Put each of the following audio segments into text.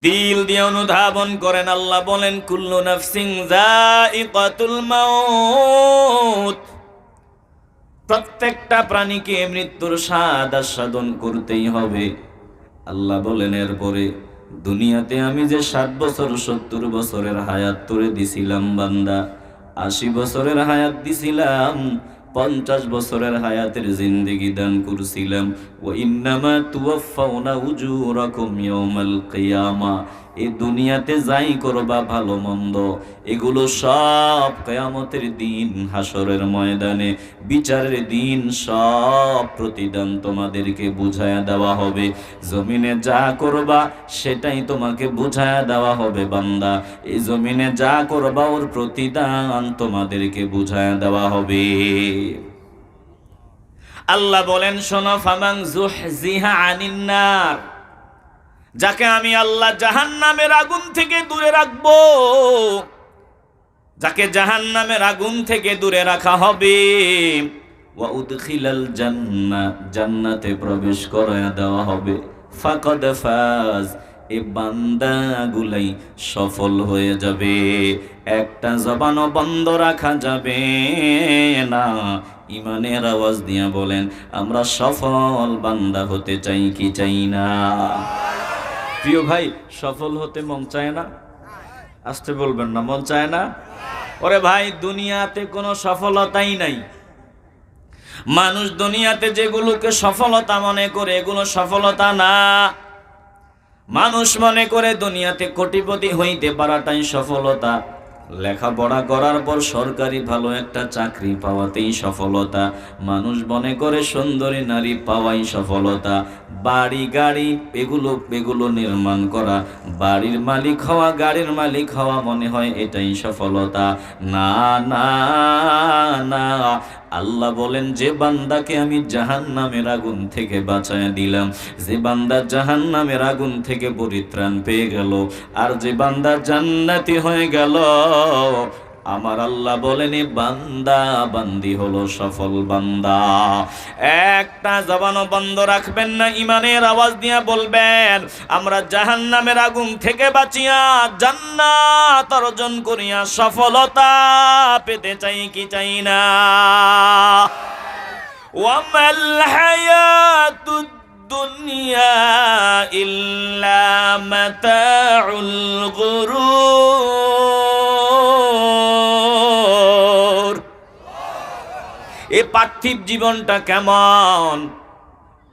দিল দিয়ে অনুধাবন করেন। আল্লাহ বলেন কুল্লু নাফসিন যায়িকাতুল মাউত, প্রত্যেকটা প্রাণীকে মৃত্যুর স্বাদ আস্বাদন করতেই হবে। আল্লাহ বলেন এরপরে দুনিয়াতে আমি যে 60 বছর 70 বছরের হায়াত তোরে দিছিলাম বান্দা, 80 বছরের হায়াত দিছিলাম, 50 বছরের হায়াতের জিন্দেগি দান করছিলাম। ওয়া ইন্নামা তুওয়াফাউনা উজুরাকুম ইয়াউমাল কিয়ামা, এই দুনিয়াতে যাই করবা ভালো মন্দ এগুলো সব কিয়ামতের দিন হাসরের ময়দানে বিচারের দিন সব প্রতিদান তোমাদেরকে বুঝায়া দেওয়া হবে। জমিনে যা করবা সেটাই তোমাকে বুঝায়া দেওয়া হবে বান্দা, এই জমিনে যা করবা ওর প্রতিদান তোমাদেরকে বুঝায়া দেওয়া হবে। আল্লাহ বলেন শোনো, ফামান যুহজিহা আনিন নার, যাকে আমি আল্লাহ জাহান্নামের আগুন থেকে দূরে রাখবো, যাকে জাহান্নামের আগুন থেকে দূরে রাখা হবে, ওয়া উদখিলাল জান্নাহ, জান্নাতে প্রবেশ করায়া দেওয়া হবে, ফাকাদ ফাজ, এই বান্দাগুলাই সফল হয়ে যাবে। একটা জবানও বন্ধ রাখা যাবে না। ইমানের আওয়াজ দিয়া বলেন আমরা সফল বান্দা হতে চাই কি চাই না? প্রিয় ভাই, সফল হতে মন চায় না? আসতে বলবেন না, মন চায় না? ওরে ভাই, দুনিয়াতে কোনো সফলতাই নাই। মানুষ দুনিয়াতে যেগুলোকে সফলতা মনে করে এগুলো সফলতা না। মানুষ মনে করে দুনিয়াতে কোটিপতি হইতে পারাটাই সফলতা, লেখাপড়া করার পর সরকারি ভালো একটা চাকরি পাওয়াতেই সফলতা। মানুষ মনে করে সুন্দরী নারী পাওয়াই সফলতা, বাড়ি গাড়ি এগুলো নির্মাণ করা, বাড়ির মালিক হওয়া, গাড়ির মালিক হওয়া মনে হয় এটাই সফলতা। না না না, আল্লাহ বলেন যে বান্দাকে আমি জাহান্নামের আগুন থেকে বাঁচায় দিলাম, যে বান্দা জাহান্নামের আগুন থেকে পরিত্রাণ পেয়ে গেল, আর যে বান্দা জান্নাতি হয়ে গেল, আমার আল্লাহ বলেন এই বান্দা বান্দি হলো সফল বান্দা। একটা জবানও বন্ধ রাখবেন না, ইমানের আওয়াজ দিয়ে বলবেন আমরা জাহান্নামের আগুন থেকে বাঁচিয়া জান্নাত অর্জন করিয়া সফলতা পেতে চাই কি চাই না? ওয়ামাল হায়াতুদ দুনিয়া ইল্লা মাতাউল গুরুর, এই পার্থিব জীবনটা কেমন,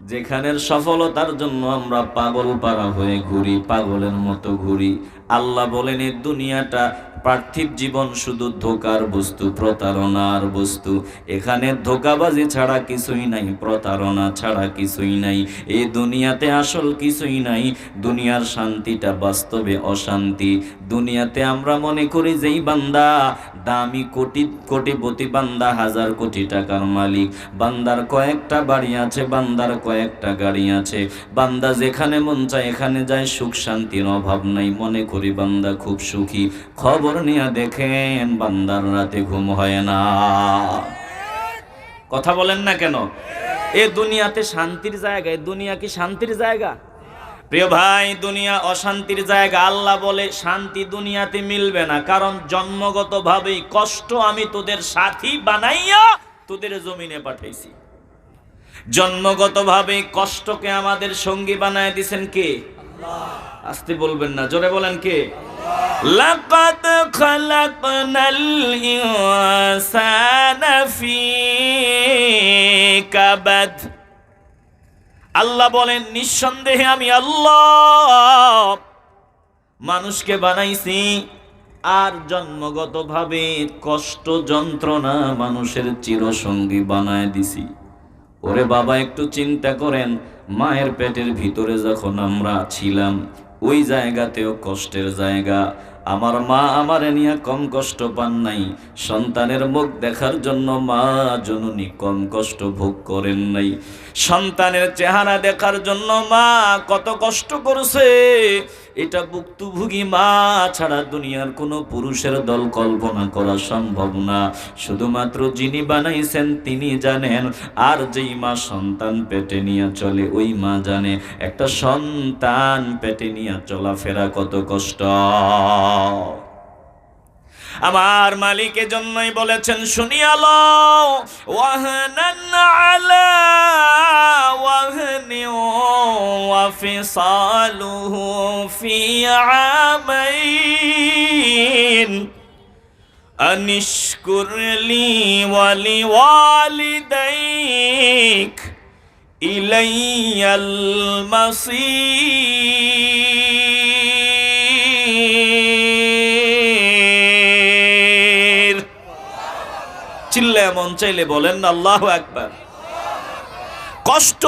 যেখানের সফলতার জন্য আমরা পাগল পারা হয়ে ঘুরি, পাগলের মতো ঘুরি। আল্লাহ বলেন এই দুনিয়াটা পার্থিব জীবন শুধু ধোকার বস্তু, প্রতারণার বস্তু। এখানে ধোকাবাজি ছাড়া কিছুই নাই, প্রতারণা ছাড়া কিছুই নাই। এই দুনিয়াতে আসল কিছুই নাই। দুনিয়ার শান্তিটা বাস্তবে অশান্তি। দুনিয়াতে আমরা মনে করি যেই বান্দা দামি কোটিপতি বান্দা, 1000 কোটি টাকার মালিক, বান্দার কয়েকটা বাড়ি আছে, বান্দার কয়েকটা গাড়ি আছে, বান্দা যেখানে মন চায় এখানে যায়, সুখ শান্তির অভাব নাই, মনে করি বান্দা খুব সুখী। খবর নিয়ে দেখেন বান্দার রাতে ঘুম হয় না। কথা বলেন না কেন? এ দুনিয়াতে শান্তির জায়গা? এ দুনিয়া কি শান্তির জায়গা? প্রিয় ভাই, দুনিয়া অশান্তির জায়গা। আল্লাহ বলে শান্তি দুনিয়াতে মিলবে না, কারণ জন্মগতভাবেই কষ্ট আমি তোদের সাথী বানাইয়া তোদের জমিনে পাঠাইছি। জন্মগতভাবে কষ্টকে আমাদের সঙ্গী বানায় দিয়েছেন কে? আল্লাহ। আসতে বলবেন না, জোরে বলেন কে? লাকাদ খালাকনাল ইনসানা ফি কাবাদ। আল্লাহ বলেন নিঃসন্দেহে আমি আল্লাহ মানুষকে বানাইছি আর জন্মগতভাবে কষ্ট যন্ত্রণা মানুষের চিরসঙ্গী বানায় দিছি। ওরে বাবা, একটু চিন্তা করেন, মায়ের পেটের ভিতরে যখন আমরা ছিলাম ওই জায়গাতেও কষ্টের জায়গা। আমার মা আমারে নিয়ে কম কষ্ট পান নাই। সন্তানের মুখ দেখার জন্য মা জননী কম কষ্ট ভোগ করেন নাই। সন্তানের চেহারা দেখার জন্য মা কত কষ্ট করছে। এটা ভুক্তভোগী মা ছাড়া দুনিয়ার কোনো পুরুষের দল কল্পনা করা সম্ভব না। শুধুমাত্র যিনি বানাইছেন তিনি জানেন, আর যেই মা সন্তান পেটে নিয়ে চলে ওই মা জানে একটা সন্তান পেটে নিয়ে চলাফেরা কত কষ্ট। আমার মালিকের জন্যই বলেছেন, শুনিয়ালো ওয়াহনান আলা ওয়াহনি ওয়া ফিসালুহু ফি আমাইন আনিশকুর লি ওয়া লিওয়ালিদাইক ইলাইয়াল মাসির। চিল্লায় মন চাইলে বলেন না আল্লাহু আকবার। কষ্ট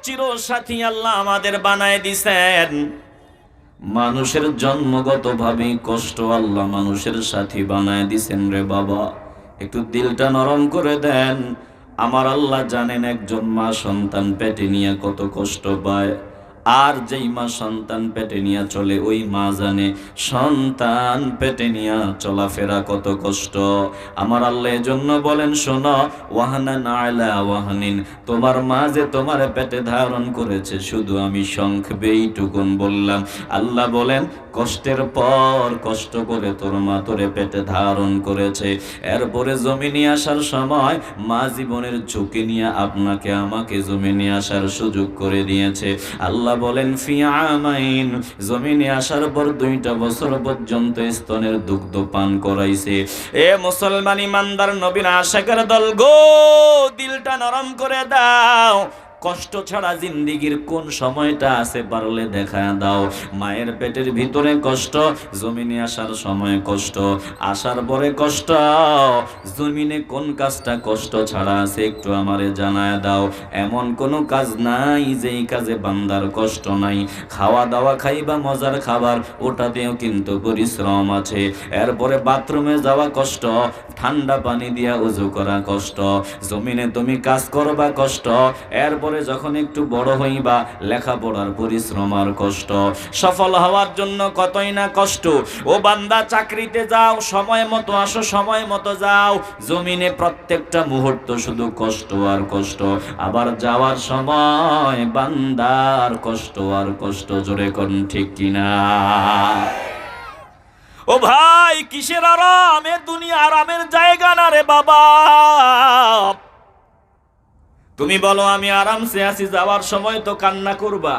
চিরসাথী আল্লাহ আমাদের বানায় দিছেন। মানুষের জন্মগতভাবে কষ্ট আল্লাহ মানুষের সাথী বানায় দিছেন রে বাবা। একটু দিলটা নরম করে দেন। আমার আল্লাহ জানেন একজন মা সন্তান পেটে নিয়ে কত কষ্ট পায়, আর যেই মা সন্তান পেটে নিয়ে চলে ওই মা জানে সন্তান পেটে নিয়ে চলাফেরা কত কষ্ট। আমার আল্লাহ এজন্য বলেন, শোনো ওয়াহনান আলা ওয়াহনিন, তোমার মা যে তোমার পেটে ধারণ করেছে শুধু আমি সংক্ষেপে এইটুকুন বললাম। আল্লাহ বলেন কষ্টের পর কষ্ট করে তোর মা তোরে পেটে ধারণ করেছে, এরপরে জমিনে আসার সময় মা জীবনের ঝুঁকি নিয়ে আপনাকে আমাকে জমিনে আসার সুযোগ করে দিয়েছে। আল্লাহ বলেন ফি আমাইন, জমিনে আসার পর 2টা বছর পর্যন্ত স্তনের দুগ্ধ পান করাইছে। এ মুসলমান ইমানদার নবীর আশিকের দল গো, দিলটা নরম করে দাও। কষ্ট ছাড়া জিন্দিগির কোন সময়টা আছে পারলে দেখা দাও। মায়ের পেটের ভিতরে কষ্ট, জমিনে আসার সময় কষ্ট, আসার পরে কষ্ট, জমিনে কোন কাজটা কষ্ট ছাড়া আছে একটু আমারে জানায় দাও। এমন কোন কাজ নাই যেই কাজে বান্দার কষ্ট নাই। খাওয়া দাওয়া খাইবা মজার খাবার, ওটাতেও কিন্তু পরিশ্রম আছে। এরপরে বাথরুমে যাওয়া কষ্ট, ঠান্ডা পানি দিয়া ওযু করা কষ্ট, জমিনে তুমি কাজ করবা কষ্ট, এরপরে যখন একটু বড় হইবা লেখাপড়ার পরিশ্রম আর কষ্ট, সফল হওয়ার জন্য কতই না কষ্ট। ও বান্দা চাকরিতে যাও সময় মতো আসো সময় মতো যাও, জমিনে প্রত্যেকটা মুহূর্ত শুধু কষ্ট আর কষ্ট। আবার যাওয়ার সময় বান্দার কষ্ট আর কষ্ট। জোরে কোন ঠিক কিনা? ও ভাই কিসের আরাম? এ দুনিয়া আরামের জায়গা না রে বাবা। তুমি বলো আমি আরামসে আছি, যাওয়ার সময় তো কান্না করবা।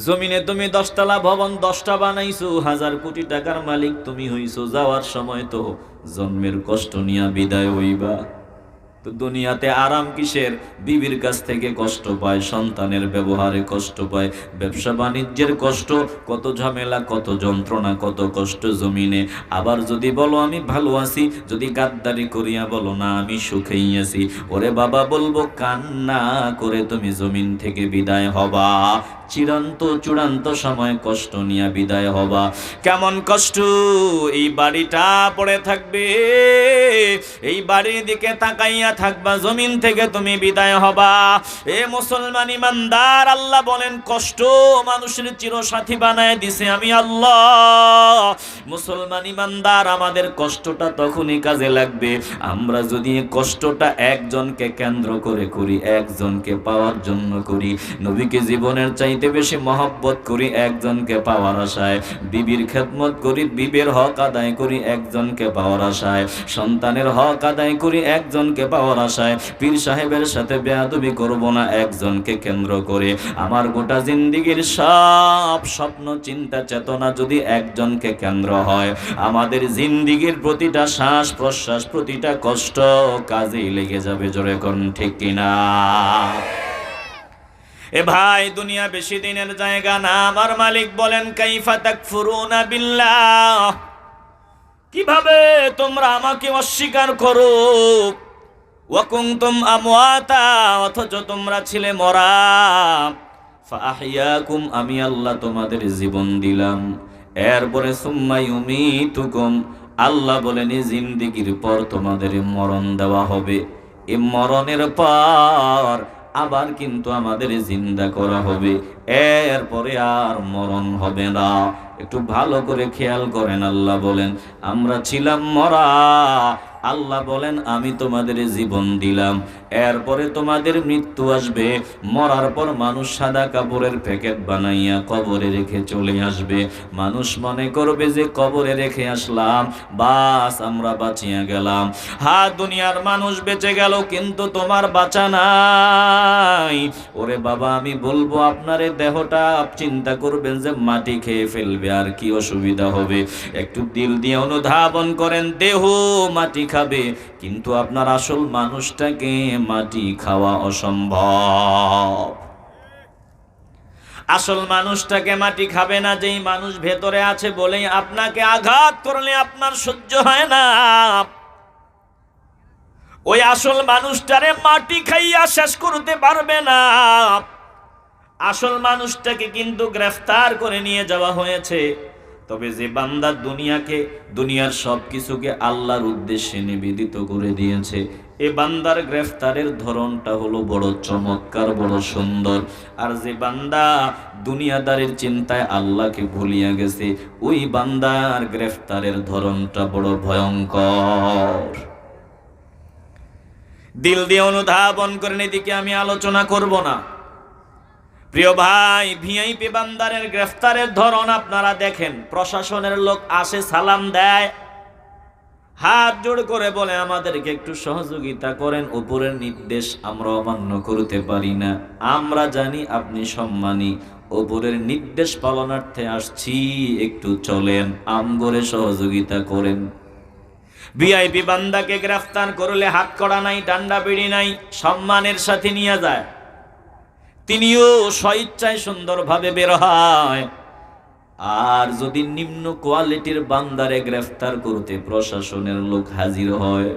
জমিনে তুমি 10তলা ভবন 10টা বানাইছো, 1000 কোটি টাকার মালিক তুমি হইছো, যাওয়ার সময় তো জন্মের কষ্ট নিয়ে বিদায় হইবা। তো দুনিয়াতে আরাম কিসের? বিবির কাছ থেকে কষ্ট পায়, সন্তানের ব্যবহারে কষ্ট পায়, ব্যবসা বাণিজ্যের কষ্ট, কত ঝামেলা, কত যন্ত্রণা, কত কষ্ট জমিনে। আবার যদি বলো আমি ভালো আছি, যদি গাদ্দারি করিয়া বলো না আমি সুখেই আছি, ওরে বাবা বলবো কান্না করে তুমি জমিন থেকে বিদায় হবা। চূড়ান্ত সময় কষ্ট নিয়ে বিদায় হবা। কেমন কষ্ট? এই বাড়িটা পড়ে থাকবে, এই বাড়ির দিকে তাকাইয়া থাকবা, জমিন থেকে তুমি বিদায় হবা। এ মুসলমান ইমানদার, আল্লাহ বলেন কষ্ট মানুষের চিরসাথী বানায় দিছে আমি আল্লাহ। মুসলমান ইমানদার, আমাদের কষ্টটা তখনই কাজে লাগবে আমরা যদি কষ্টটা একজনকে কেন্দ্র করে করি, একজনকে পাওয়ার জন্য করি। নবীকে জীবনের চাইতে বেশি মহব্বত করি একজনকে পাওয়ার আশায়, বিবির খেদমত করি, বিবির হক আদায় করি একজনকে পাওয়ার আশায়, সন্তানের হক আদায় করি একজনকে পাওয়ার আশায়, পীর সাহেবের সাথে বেয়াদবি করব না একজনকে কেন্দ্র করে। আমার গোটা জিন্দিগির সব স্বপ্ন চিন্তা চেতনা যদি একজনকে কেন্দ্র হয়, আমাদের জিন্দিগির প্রতিটা শ্বাস প্রশ্বাস, প্রতিটা কষ্ট কাজেই লেগে যাবে। জোরে কোন ঠিক কিনা? এ ভাই দুনিয়া বেশি দিনের জায়গা না। আমার মালিক বলেন কাইফা তাকফুরুনা বিল্লাহ, কিভাবে তোমরা আমাকে অস্বীকার করো। ওয়া কুনতুম আমওয়াতা, অথচ তোমরা ছিলে মরা। ফাআহইয়াকুম, আমি আল্লাহ তোমাদের জীবন দিলাম। এরপরে সুম্মা ইউমিতুকুম, আল্লাহ বলেন এই জিন্দেগির পর তোমাদের মরণ দেওয়া হবে। এই মরণের পর আবার কিন্তু আমাদের জিন্দা করা হবে, এরপরে আর মরণ হবে না। একটু ভালো করে খেয়াল করেন, আল্লাহ বলেন আমরা ছিলাম মরা, আল্লাহ বলেন আমি তোমাদের জীবন দিলাম, এরপরে তোমাদের মৃত্যু আসবে। মরার পর মানুষ সাদা কাপড়ের প্যাকেট বানাইয়া কবরে রেখে চলে আসবে। মানুষ মনে করবে যে কবরে রেখে আসলাম, বাস আমরা বাঁচিয়া গেলাম। হ্যাঁ, দুনিয়ার মানুষ বেঁচে গেল, কিন্তু তোমার বাঁচা নাই। ওরে বাবা, আমি বলবো আপনার এই দেহটা চিন্তা করবেন যে মাটি খেয়ে ফেলবে, আর কি অসুবিধা হবে? একটু দিল দিয়ে অনুধাবন করেন, দেহ মাটি খাবে, কিন্তু আপনার আসল মানুষটাকে মাটি খাওয়া অসম্ভব। আসল মানুষটাকে মাটি খাবে না। যেই মানুষ ভেতরে আছে বলেই আপনাকে আঘাত করলে আপনার সহ্য হয় না, ওই আসল মানুষটারে মাটি খাইয়া শেষ করতে পারবে না। আসল মানুষটাকে কিন্তু গ্রেফতার করে নিয়ে যাওয়া হয়েছে। তবে যে বান্দা দুনিয়ার সব কিছুকে আল্লাহর উদ্দেশ্যে নিবেদিত করে দিয়েছে, এ বান্দার গ্রেফতারের ধরনটা হলো বড় চমৎকার, বড় সুন্দর। আর যে বান্দা দুনিয়াদারির চিন্তায় আল্লাহকে ভুলিয়া গেছে, ওই বান্দার গ্রেফতারের ধরনটা বড় ভয়ঙ্কর। দিল দিয়ে অনুধাবন করেন, এদিকে আমি আলোচনা করব না। প্রিয় ভাই, ভিআইপি বান্দারের গ্রেফতারের ধরন আপনারা দেখেন। প্রশাসনের লোক আসে, সালাম দেয়, হাত জোড় করে বলে আমাদেরকে একটু সহযোগিতা করেন, উপরের নির্দেশ আমরা অমান্য করতে পারি না, আমরা জানি আপনি সম্মানী, উপরের নির্দেশ পালনার্থে আসছি, একটু চলেন, আমগরে সহযোগিতা করেন। ভিআইপি বান্দাকে গ্রেফতার করলে হাত কড়া নাই, ডান্ডা বিড়ি নাই, সম্মানের সাথে নিয়ে যায়, তিনিও স্বইচ্ছায় সুন্দরভাবে বের হয়। আর যদি নিম্ন কোয়ালিটির বান্দারে গ্রেফতার করতে প্রশাসনের লোক হাজির হয়,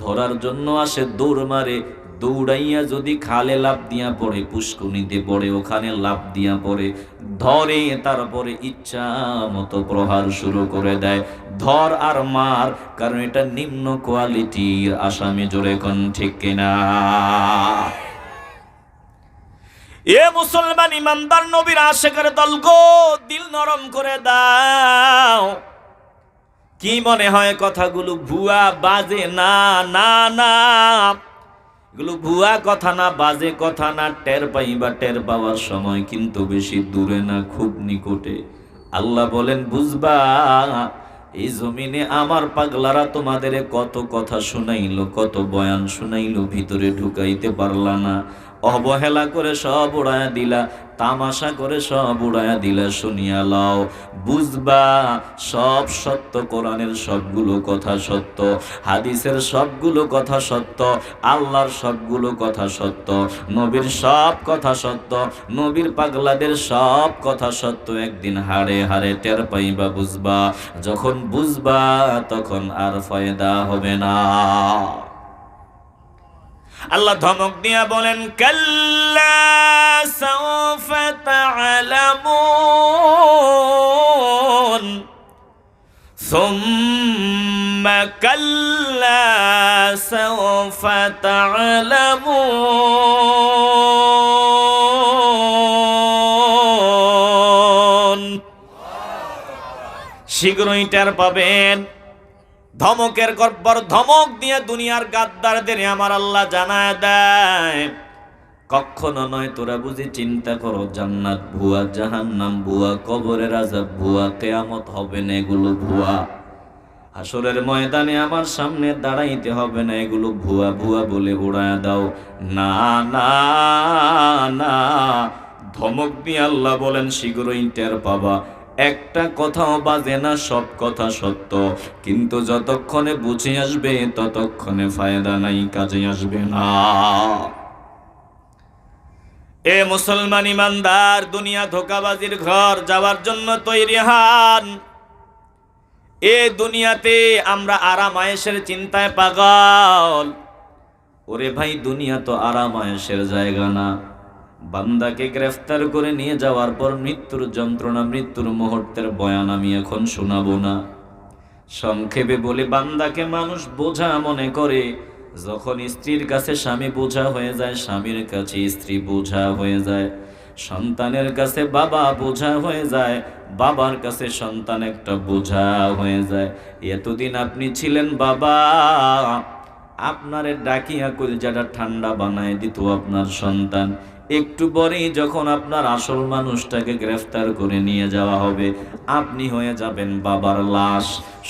ধরার জন্য আসে, দৌড় মারে, দৌড়াইয়া যদি খালে লাফ দিয়া পড়ে, পুষ্কুনিতে পড়ে, ওখানে লাফ দিয়া পড়ে, ধরে, তারপরে ইচ্ছা মতো প্রহার শুরু করে দেয়। ধর আর মার, কারণ এটা নিম্ন কোয়ালিটির আসামি। জোরে কোন ঠিক কিনা? এ মুসলমান ইমানদার নবীর আশিকের দল গো, দিল নরম করে দাও। কি মনে হয় কথাগুলো ভুয়া, বাজে? না না না, এগুলো ভুয়া কথা না, বাজে কথা না। টের পাইবা, টের পাওয়ার সময় কিন্তু বেশি দূরে না, খুব নিকটে। আল্লাহ বলেন বুঝবা, এই জমিনে আমার পাগলারা তোমাদের কত কথা শুনাইলো, কত বয়ান শুনাইলো, ভিতরে ঢুকাইতে পারলা না, অবহেলা করে সব উড়ায়া দিলা, তামাশা করে সব উড়ায়া দিলা। শুনিয়া লও, বুঝবা সব সত্য, কোরআনের সবগুলো কথা সত্য, হাদিসের সবগুলো কথা সত্য, আল্লাহর সবগুলো কথা সত্য, নবীর সব কথা সত্য, নবীর পাগলাদের সব কথা সত্য। একদিন হাড়ে হাড়ে টের পাইবা, বুঝবা। যখন বুঝবা তখন আর ফায়দা হবে না। আল্লাহ ধমক দিয়া বলেন, কাল্লা সাওফা তা'লামুন সুম্মা কাল্লা সাওফা তা'লামুন। শীঘ্রই টের পাবেন। ধমকের পর ধমক দিয়ে দুনিয়ার গাদ্দারদের আমার আল্লাহ জানায় দেয়, কখনো নয়, তোরা বুঝি চিন্তা করো জান্নাত ভুয়া, জাহান্নাম ভুয়া, কবরের আযাব ভুয়া, কিয়ামত হবে না, এগুলো ভুয়া। হাসরের ময়দানে আমার সামনে দাঁড়াইতে হবে না, এগুলো ভুয়া ভুয়া বলে উড়ায় দাও। না না না, ধমক দিয়ে আল্লাহ বলেন শীঘ্রই টের পাবা। একটা কথাও বাজে না, সব কথা সত্য, কিন্তু যতক্ষণে বুঝে আসবে ততক্ষণে ফায়দা নাই, কাজে আসবে না। এ মুসলমান ইমানদার, দুনিয়া ধোঁকাবাজির ঘর, যাওয়ার জন্য তৈরি হন। এ দুনিয়াতে আমরা আরাম আয়েশের চিন্তায় পাগল। ওরে ভাই, দুনিয়া তো আরাম আয়েশের জায়গা না। বান্দাকে গ্রেফতার করে নিয়ে যাওয়ার পর মৃত্যুর যন্ত্রণা, মৃত্যুর মুহূর্তের বয়ান আমি এখন শোনাবো না। সংক্ষেপে বলে, বান্দাকে মানুষ বোঝা মনে করে, যখন স্ত্রীর কাছে স্বামী বোঝা হয়ে যায়, স্বামীর কাছে স্ত্রী বোঝা হয়ে যায়, সন্তানের কাছে বাবা বোঝা হয়ে যায়, বাবার কাছে সন্তান একটা বোঝা হয়ে যায়। এতদিন আপনি ছিলেন বাবা, আপনারে ডাকিয়া কলিজাটা ঠান্ডা বানায় দিত আপনার সন্তান। একটু পরেই যখন আপনার আসল মানুষটাকে গ্রেফতার করে নিয়ে যাওয়া হবে, আপনি হয়ে যাবেন বাবার লাশ।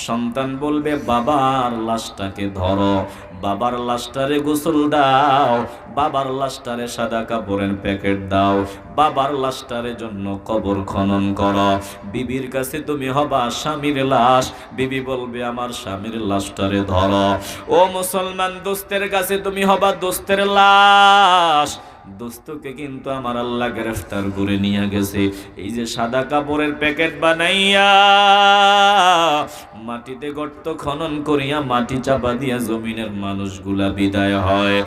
সন্তান বলবে বাবার লাশটাকে ধরো, বাবার লাশটারে গোসল দাও, বাবার লাশটারে সাদা কাপড়ের প্যাকেট দাও, বাবার লাশটারে জন্য কবর খনন করো। বিবির কাছে তুমি হবা স্বামীর লাশ, বিবি বলবে আমার স্বামীর লাশটারে ধরো। ও মুসলমান, দোস্তের কাছে তুমি হবা দোস্তের লাশ, দোস্তকে কিন্তু আমার আল্লাহ গ্রেফতার করে নিয়ে গেছে। এই যে সাদা কাপড়ের প্যাকেট বানাইয়া মাটিতে গর্ত খনন করিয়া মাটি চাপা দিয়া জমিনের মানুষগুলা বিদায় হয়।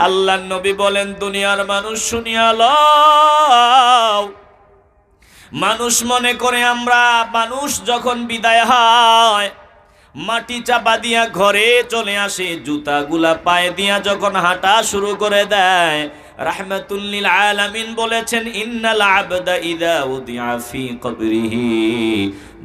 আল্লাহর নবী বলেন, দুনিয়ার মানুষ শুনিয়া লও, মানুষ মনে করে আমরা মানুষ যখন বিদায় হয় মাটি চাপা দিয়া ঘরে চলে আসে, জুতাগুলা পায়ে দিয়া যখন হাঁটা শুরু করে দেয়। রাহমাতুল লিল আলামিন বলেছেন, ইন্নাল আবদা ইযা উদিআ ফি কবরিহি,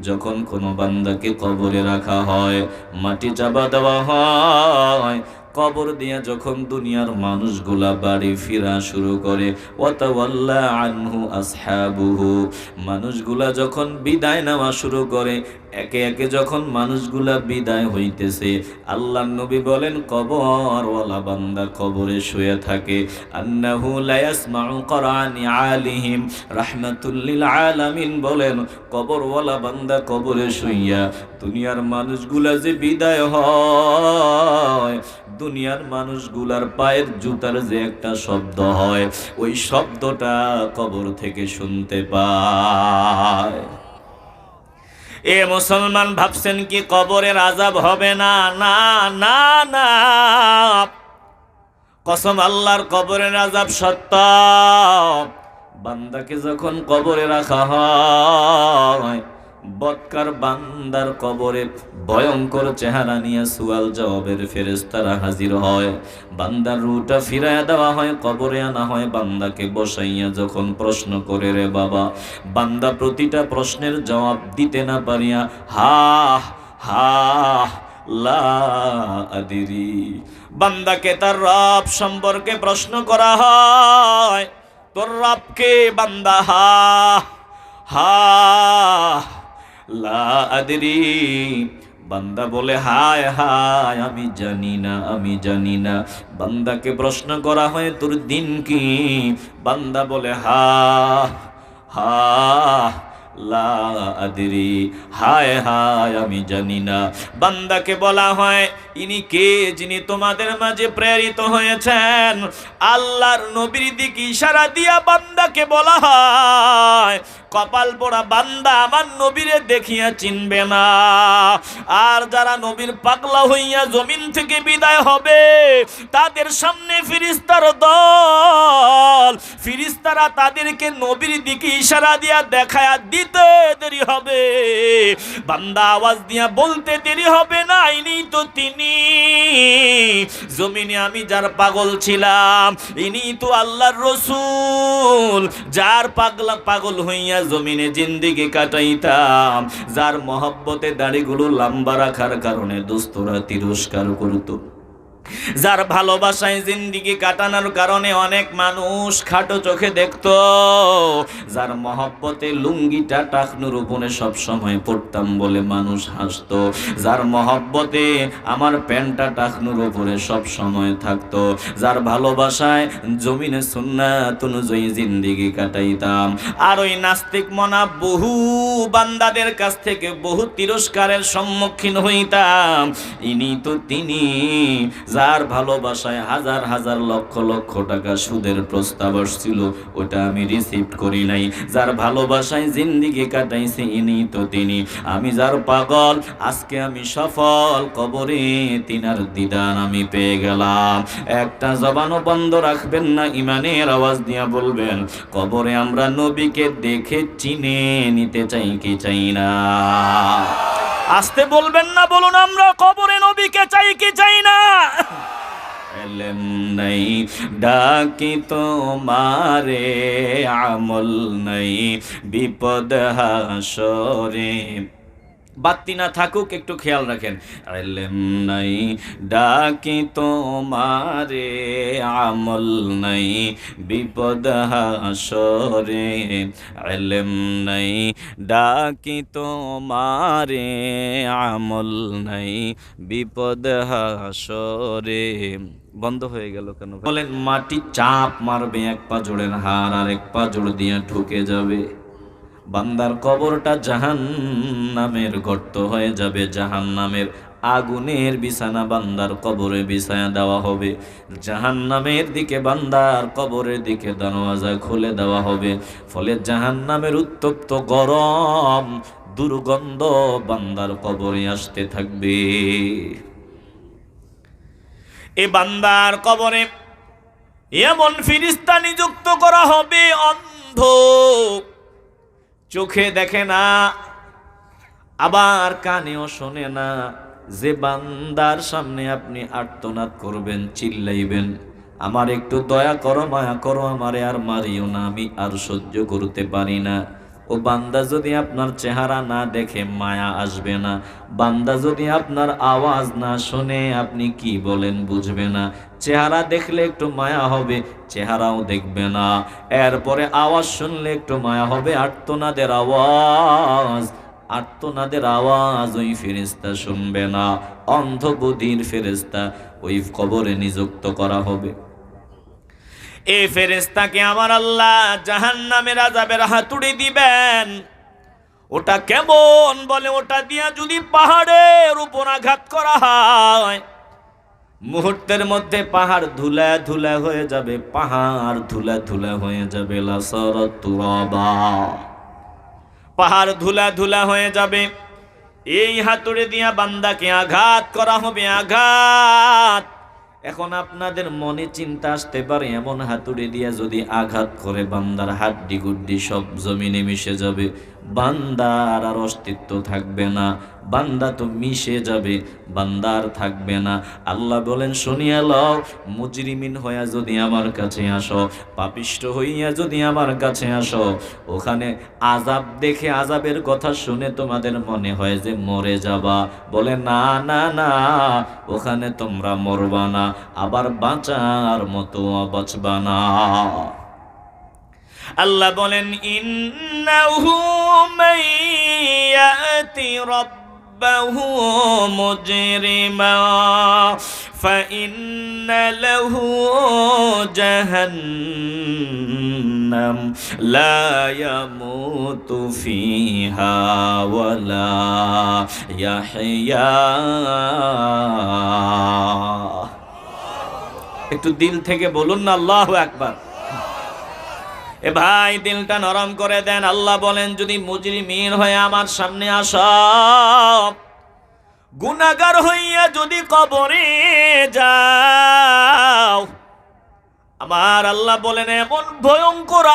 যখন কোনো বান্দাকে কবরে রাখা হয়, মাটি চাপা দেওয়া হয়, কবর দিয়া যখন দুনিয়ার মানুষগুলা বাড়ি ফিরা শুরু করে, ওয়াতাওয়াল্লা আনহু আসহাবুহু, মানুষগুলা যখন বিদায় নেওয়া শুরু করে, একে একে যখন মানুষগুলা বিদায় হইতেছে, আল্লাহর নবী বলেন কবরওয়ালা বান্দা কবরে শুয়ে থাকে, আন্নাহু লা ইয়াসমাউ করানি আলিহিম। রাহমাতুল লিল আলামিন বলেন, কবরওয়ালা বান্দা কবরে শুইয়া দুনিয়ার মানুষগুলা যে বিদায় হয়, দুনিয়ার মানুষগুলার পায়ের জুতার যে একটা শব্দ হয়, ওই শব্দটা কবর থেকে শুনতে পায়। এ মুসলমান, ভাবছেন কি কবরের আযাব হবে না? না না না, কসম আল্লাহর, কবরের আযাব সত্য। বান্দাকে যখন কবরে রাখা হয়, বৎকার বান্দার কবরে ভয়ঙ্কর চেহারা নিয়ে সুয়াল জবাবের ফেরেশতারা হাজির হয়। বান্দার রূহটা ফিরাইয়া দেওয়া হয়, কবরে আনা হয়, বান্দাকে বসাইয়া যখন প্রশ্ন করে, রে বাবা, বান্দা প্রতিটা প্রশ্নের জবাব দিতে না পারিয়া হা হা লা আদিরি, বান্দাকে তার রব সম্পর্কে প্রশ্ন করা হয়, তোর রবকে? বান্দা হা হা লা আদরি, বান্দা বলে হায় হায় আমি জানি না, আমি জানি না। বান্দাকে প্রশ্ন করা হয়, তোর দিন কি? বান্দা বলে হা হা লা আদরি, হায় হায় আমি জানি না। বান্দাকে বলা হয়, ইনি কে যিনি তোমাদের মাঝে প্রেরিত হয়েছেন? আল্লাহর নবীর দিকে ইশারা দিয়া বান্দাকে বলা হয়, কপাল পোড়া বান্দা, আমার নবীরে দেখিয়া চিনবে না। আর যারা নবীর পাগলা হইয়া জমিন থেকে বিদায় হবে, তাদের সামনে ফেরেশতার দল, ফেরেশতারা তাদেরকে নবীর দিকে ইশারা দিয়া দেখায়া দিতে দেরি হবে, বান্দা আওয়াজ দিয়া বলতে দেরি হবে না, ইনি তো তিনি, জমিনে আমি যার পাগল ছিলাম, ইনি তো আল্লাহর রাসূল, যার পাগল হইয়া জমিনে জিন্দেগি কাটাইতাম, যার মহব্বতে দাড়িগুলো লম্বা রাখার কারণে দোস্তরা তিরস্কার করত, যার ভালোবাসায় জিন্দেগি কাটানোর কারণে অনেক মানুষ খাটো চোখে দেখত, যার মহব্বতে লুঙ্গিটা টাকনুর উপরে সব সময় পড়তাম বলে মানুষ হাসতো, যার মহব্বতে আমার প্যান্টটা টাকনুর উপরে সব সময় থাকতো, যার ভালোবাসায় জমিনে সুন্নাত অনুযায়ী জিন্দেগি কাটাইতাম। আর ওই নাস্তিক মনা বহু বান্দাদের কাছ থেকে বহু তিরস্কারের সম্মুখীন হইতাম, ইনি তো তিনি, যার ভালোবাসায় হাজার হাজার লক্ষ লক্ষ টাকা সুদের প্রস্তাব আসছিল, ওটা আমি রিসিভ করি নাই, যার ভালোবাসায় জিন্দেগি কাটাইছে, ইনি তো তিনি। আমি যার পাগল, আজকে আমি সফল, কবরে তিনার দিদার আমি পেয়ে গেলাম। একটা জবানও বন্ধ রাখবেন না, ইমানের আওয়াজ দিয়া বলবেন, কবরে আমরা নবীকে দেখে চিনে নিতে চাই কি চাই না? আসতে বলবেন না, বলুন আমরা কবরে নবীকে চাই কি চাই না? ইলম নাই, ডাকি তোমারে আমল নাই, বিপদ হাসরে। বাতি না থাকুক একটু খেয়াল রাখেন। ইলম নাই, ডাকি তোমারে আমল নাই, বিপদ হাসরে। ইলম নাই, ডাকি তোমারে আমল নাই, বিপদ হাসরে। বন্ধ হয়ে গেল কেন? বলেন মাটি চাপ মারবে, এক পা জোড়ের হাড় আর এক পা জোড় দিয়ে ঢুকে যাবে। বান্দার কবরটা জাহান্নামের গর্ত হয়ে যাবে, জাহান্নামের আগুনের বিছানা বান্দার কবরে বিছায়া দেওয়া হবে। জাহান্নামের দিকে বান্দার কবরের দিকে দরওয়াজা খুলে দেওয়া হবে। ফলে জাহান্নামের উত্তপ্ত গরম দুর্গন্ধ বান্দার কবরে আসতে থাকবে। এ বান্দার কবরে এমন ফেরেশতা নিযুক্ত করা হবে, অন্ধ, চোখে দেখে না, আবার কানেও শোনে না। যে বান্দার সামনে আপনি আর্তনাদ করবেন, চিল্লাইবেন, আমার একটু দয়া করো, মায়া করো, আমারে আর মারিও না, আমি আর সহ্য করতে পারি না। ও বান্দা যদি আপনার চেহারা না দেখে মায়া আসবে না। বান্দা যদি আপনার আওয়াজ না শুনে আপনি কি বলেন বুঝবে না। চেহারা দেখলে একটু মায়া হবে, চেহারাও দেখবে না। এরপরে আওয়াজ শুনলে একটু মায়া হবে, আর্তনাদের আওয়াজ, আর্তনাদের আওয়াজ ওই ফেরেশতা শুনবে না। অন্ধবুদ্ধির ফেরেশতা ওই কবরে নিযুক্ত করা হবে। এই ফেরেশতাকে আমার আল্লাহ জাহান্নামের আযাবের হাতুড়ি দিবেন। ওটা কেমন? বলে ওটা দিয়া যদি পাহাড়ের উপর আঘাত করা হয়, মুহূর্তের মধ্যে পাহাড় ধুলা ধুলা হয়ে যাবে, পাহাড় ধুলা ধুলা হয়ে যাবে। লাসারাত তুরাবা, পাহাড় ধুলা ধুলা হয়ে যাবে। এই হাতুড়ি দিয়া বান্দাকে আঘাত করা হবে, আঘাত। এখন আপনাদের মনে চিন্তা আসতে পারে, এমন হাতুড়ি দিয়া যদি আঘাত করে বান্দার হাড্ডি গুড্ডি সব জমিনে মিশে যাবে, বান্দার আর অস্তিত্ব থাকবে না, বান্দা তো মিশে যাবে, বান্দার থাকবে না। আল্লাহ বলেন শুনিয়া লও, মুজরিমিন হইয়া যদি আমার কাছে আসো, পাপিষ্ঠ হইয়া যদি আমার কাছে আসো, ওখানে আযাব দেখে, আযাবের কথা শুনে তোমাদের মনে হয় যে মরে যাবা। বলে না না না, ওখানে তোমরা মরবা না, আবার বাঁচার মতো বাঁচবা না। আল্লাহ বলেন ইন্নাহু মাইয়াতি রাব্বাহু মুজরিমা ফাইন্না লাহু জাহান্নাম লা ইয়ামুতু ফিহা ওয়ালা ইয়াহইয়া। একটু দিল থেকে বলুন না আল্লাহু আকবার। এ ভাই দিলটা নরম করে দেন। আল্লাহ বলেন যদি মুজরিমিন হয়ে আমার সামনে আসো, গুনাহগার হইয়া যদি কবরে যাও, আমার আল্লাহ বলেন এমন ভয়ঙ্কর